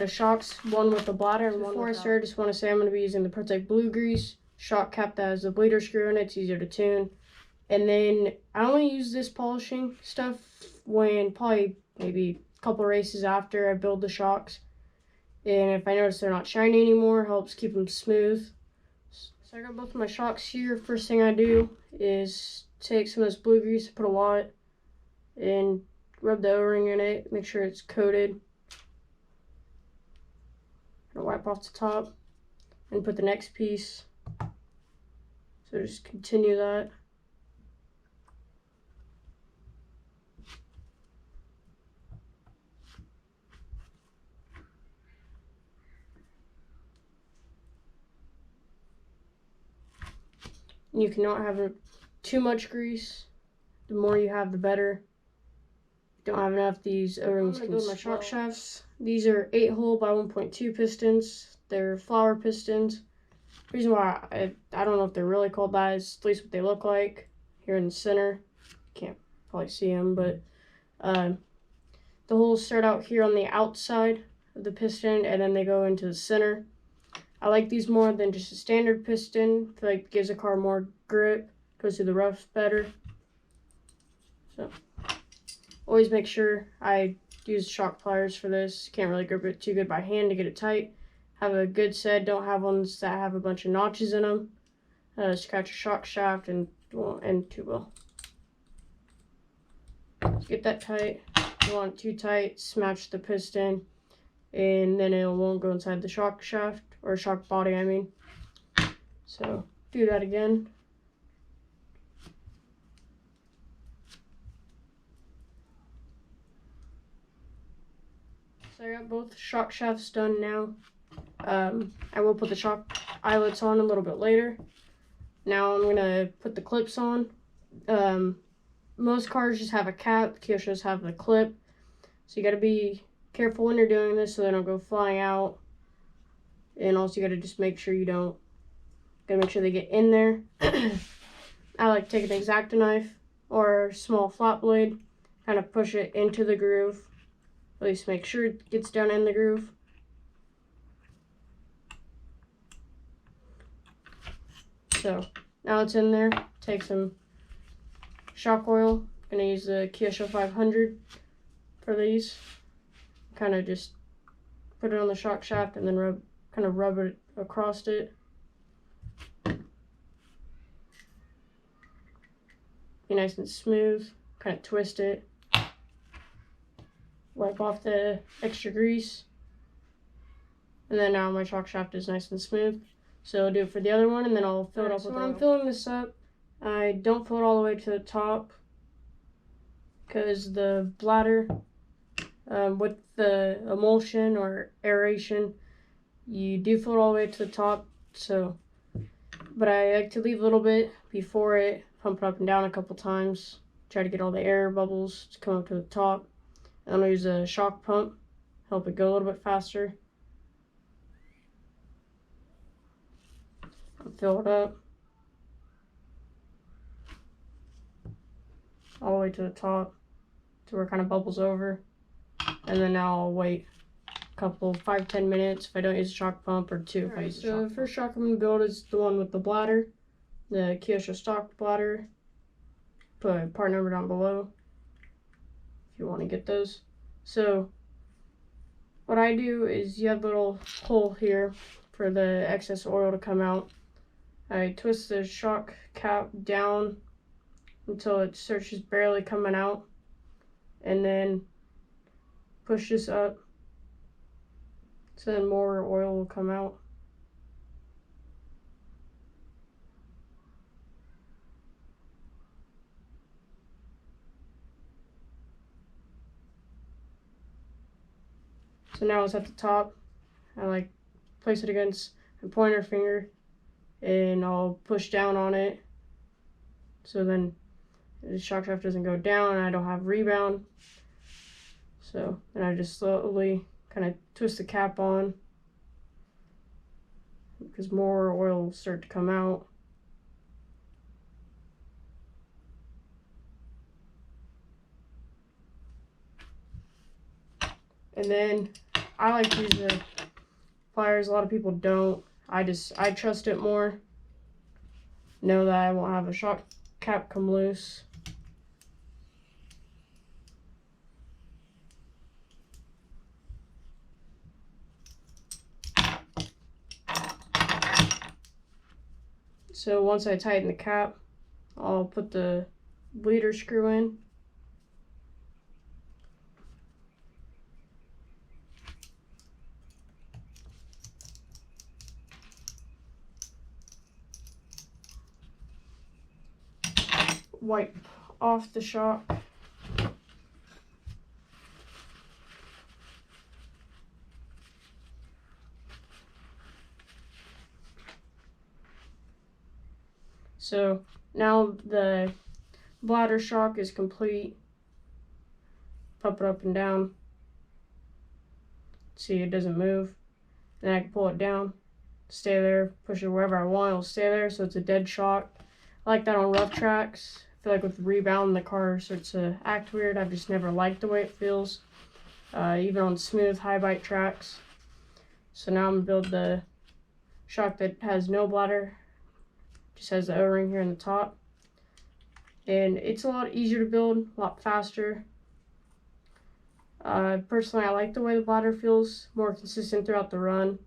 set of shocks, one with the bladder and one without. Before I start, I just want to say I'm going to be using the Protekrc blue grease shock cap that has the bleeder screw in it. It's easier to tune. And then I only use this polishing stuff when probably maybe a couple races after I build the shocks. And if I notice they're not shiny anymore, helps keep them smooth. So I got both my shocks here. First thing I do is take some of this blue grease, put a lot, and rub the O-ring in it, make sure it's coated. And wipe off the top and put the next piece. So just continue that. You cannot have too much grease. The more you have, the better. If you don't have enough, these O-rings can build my shock shafts. These are 8-hole by 1.2 pistons. They're flower pistons. The reason why I don't know if they're really called that is at least what they look like here in the center. Can't probably see them, but the holes start out here on the outside of the piston, and then they go into the center. I like these more than just a standard piston. I feel like it gives a car more grip, goes through the rough better. So always make sure I use shock pliers for this. Can't really grip it too good by hand to get it tight. Have a good set. Don't have ones that have a bunch of notches in them. Scratch your shock shaft and won't end too well. Get that tight. If you want it too tight, smash the piston, and then it won't go inside the shock shaft, or shock body, I mean. So do that again. So I got both shock shafts done now. I will put the shock eyelets on a little bit later. Now I'm gonna put the clips on. Most cars just have a cap. Kyoshos have the clip. So you gotta be careful when you're doing this so they don't go flying out. And also you gotta just make sure you don't, gotta make sure they get in there. I like to take an X-Acto knife or a small flat blade, kind of push it into the groove. At least make sure it gets down in the groove. So now it's in there. Take some shock oil. I'm gonna use the Kyosho 500 for these. Kind of just put it on the shock shaft and then rub it across it. Be nice and smooth. Kind of twist it. Wipe off the extra grease. And then now my shock shaft is nice and smooth. So I'll do it for the other one, and then I'll fill it up with oil. When I'm filling this up, I don't fill it all the way to the top, because the bladder, with the emulsion or aeration, you do fill it all the way to the top. So, but I like to leave a little bit before it, pump it up and down a couple times, try to get all the air bubbles to come up to the top. And I'm gonna use a shock pump, help it go a little bit faster. Fill it up all the way to the top to where it kind of bubbles over, and then now I'll wait a couple 5-10 minutes if I don't use a shock pump, or 2 if I use a shock pump. The first shock I'm going to build is the one with the bladder, the Kyosho stock bladder. Put a part number down below if you want to get those. So what I do is, you have a little hole here for the excess oil to come out. I twist the shock cap down until it starts just barely coming out, and then push this up so then more oil will come out. So now it's at the top. I place it against my pointer finger, and I'll push down on it so then the shock shaft doesn't go down and I don't have rebound. So then I just slowly kind of twist the cap on, because more oil will start to come out. And then I like to use the pliers. A lot of people don't. I trust it more. Know that I won't have a shock cap come loose. So once I tighten the cap, I'll put the bleeder screw in. Wipe off the shock. So now the bladder shock is complete. Pump it up and down. See, it doesn't move. Then I can pull it down, stay there, push it wherever I want, it'll stay there, so it's a dead shock. I like that on rough tracks. I feel like with rebound, the car starts to act weird. I've just never liked the way it feels, even on smooth, high bite tracks. So now I'm gonna build the shock that has no bladder. Just has the O-ring here in the top. And it's a lot easier to build, a lot faster. Personally, I like the way the bladder feels, more consistent throughout the run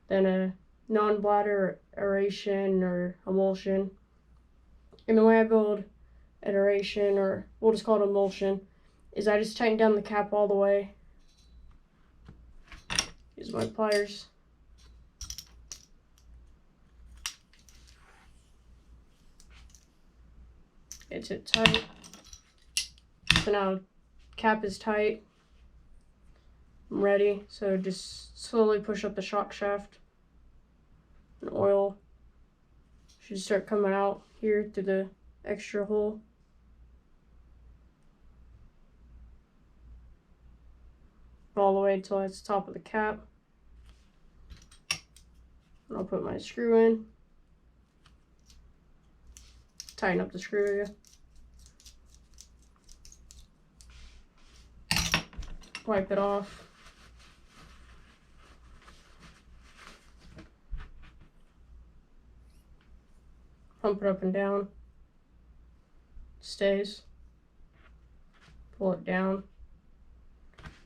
than a non-bladder aeration or emulsion. And the way I build an aeration, or we'll just call it emulsion, is I just tighten down the cap all the way. Use my pliers. It's it tight. So now cap is tight. I'm ready. So just slowly push up the shock shaft. And oil should start coming out here through the extra hole. All the way until it's the top of the cap. And I'll put my screw in. Tighten up the screw area. Wipe it off. Pump it up and down. Stays. Pull it down.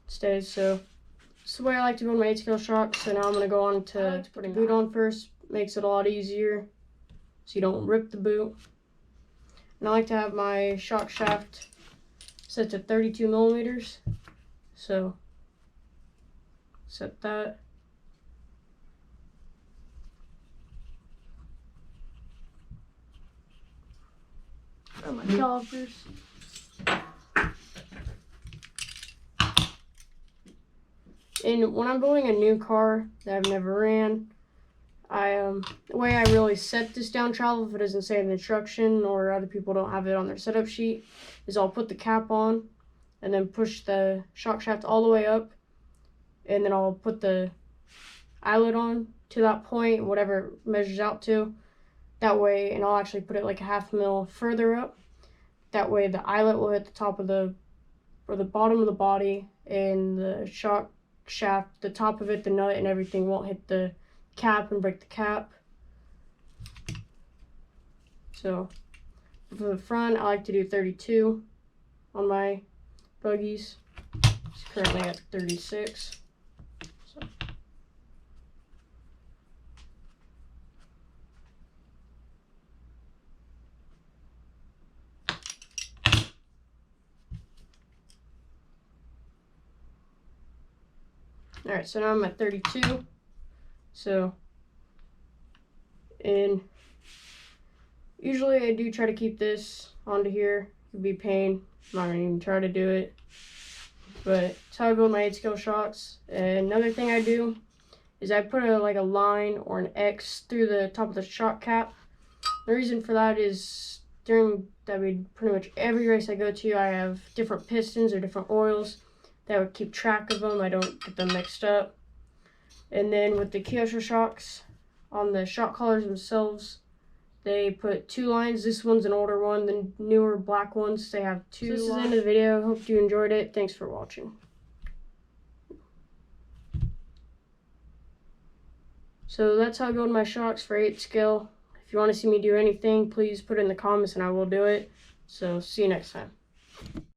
Stays. So it's the way I like to build my 8-scale shocks. So now I'm going to go on to putting the boot on first. Makes it a lot easier so you don't rip the boot. And I like to have my shock shaft set to 32 millimeters. So set that. Got my calipers. And when I'm building a new car that I've never ran, the way I really set this down travel, if it doesn't say in the instruction or other people don't have it on their setup sheet, is I'll put the cap on and then push the shock shaft all the way up, and then I'll put the eyelet on to that point, whatever it measures out to. That way, and I'll actually put it like a 1/2 mil further up. That way the eyelet will hit the top of the, or the bottom of the body, and the shock shaft, the top of it, the nut and everything won't hit the cap and break the cap. So for the front, I like to do 32 on my buggies. It's currently at 36. So. Alright, so now I'm at 32. So, and usually I do try to keep this onto here. It could be a pain. I'm not going to even try to do it. But it's how I build my 8-scale shocks. And another thing I do is I put like a line or an X through the top of the shock cap. The reason for that is pretty much every race I go to, I have different pistons or different oils that would keep track of them. I don't get them mixed up. And then with the Kyosho shocks, on the shock collars themselves, they put 2 lines. This one's an older one. The newer black ones, they have 2 lines. This is the end of the video. Hope you enjoyed it. Thanks for watching. So that's how I build my shocks for 8 scale. If you want to see me do anything, please put it in the comments and I will do it. So see you next time.